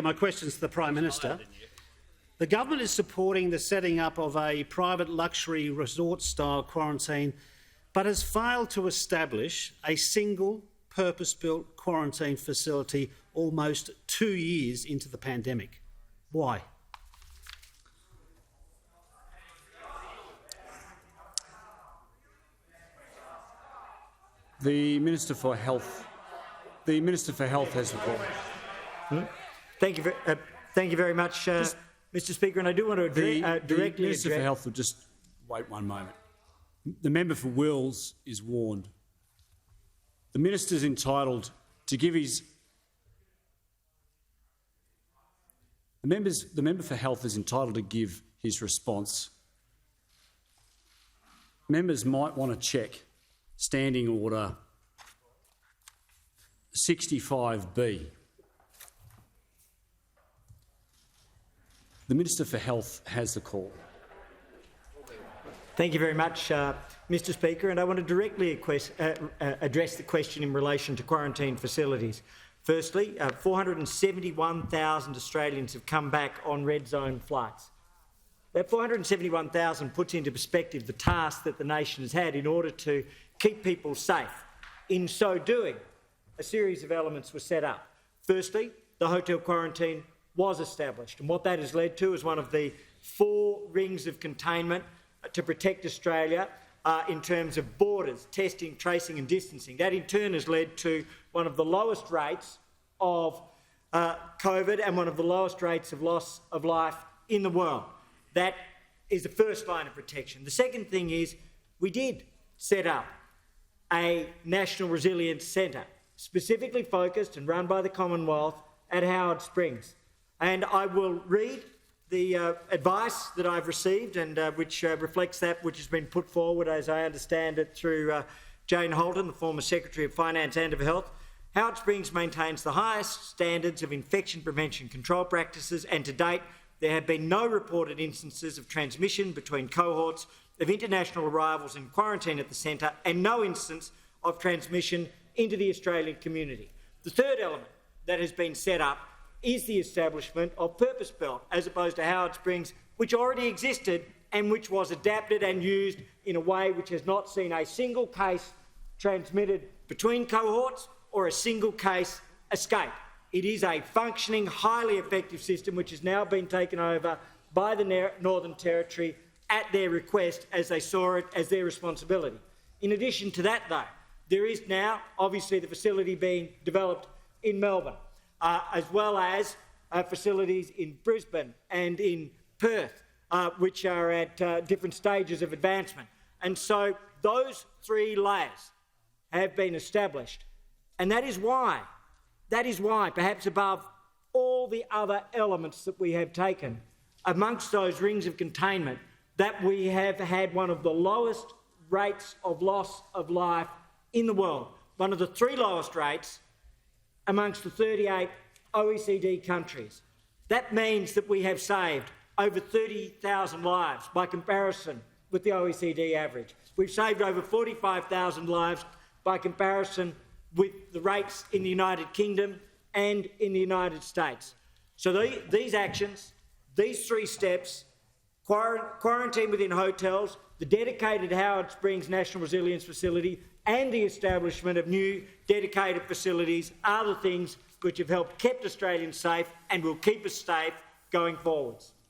My question is to the Prime Minister. The government is supporting the setting up of a private luxury resort-style quarantine, but has failed to establish a single purpose-built quarantine facility almost 2 years into the pandemic. Why? The Minister for Health has the call. Thank you very much, Mr. Speaker. And I do want to directly the Minister for Health will just wait one moment. The member for Wills is warned. The minister is entitled to give his. The member for Health is entitled to give his response. Members might want to check Standing Order 65B. The Minister for Health has the call. Thank you very much, Mr. Speaker. And I want to directly address the question in relation to quarantine facilities. Firstly, 471,000 Australians have come back on red zone flights. That 471,000 puts into perspective the task that the nation has had in order to keep people safe. In so doing, a series of elements were set up. Firstly, the hotel quarantine was established, and what that has led to is one of the 4 rings of containment to protect Australia in terms of borders, testing, tracing and distancing. That in turn has led to one of the lowest rates of COVID and one of the lowest rates of loss of life in the world. That is the first line of protection. The second thing is we did set up a National Resilience Centre, specifically focused and run by the Commonwealth at Howard Springs. And I will read the advice that I've received and which reflects that which has been put forward, as I understand it, through Jane Holden, the former Secretary of Finance and of Health. Howard Springs maintains the highest standards of infection prevention control practices, and to date there have been no reported instances of transmission between cohorts of international arrivals in quarantine at the centre, and no instance of transmission into the Australian community. The third element that has been set up is the establishment of purpose-built, as opposed to Howard Springs, which already existed and which was adapted and used in a way which has not seen a single case transmitted between cohorts or a single case escape. It is a functioning, highly effective system which has now been taken over by the Northern Territory at their request, as they saw it as their responsibility. In addition to that, though, there is now obviously the facility being developed in Melbourne, as well as facilities in Brisbane and in Perth, which are at different stages of advancement. And so those 3 layers have been established. And that is why, perhaps above all the other elements that we have taken, amongst those rings of containment, that we have had one of the lowest rates of loss of life in the world, one of the 3 lowest rates amongst the 38 OECD countries. That means that we have saved over 30,000 lives by comparison with the OECD average. We've saved over 45,000 lives by comparison with the rates in the United Kingdom and in the United States. So these actions, these 3 steps, quarantine within hotels, the dedicated Howard Springs National Resilience Facility and the establishment of new dedicated facilities are the things which have helped keep Australians safe and will keep us safe going forwards.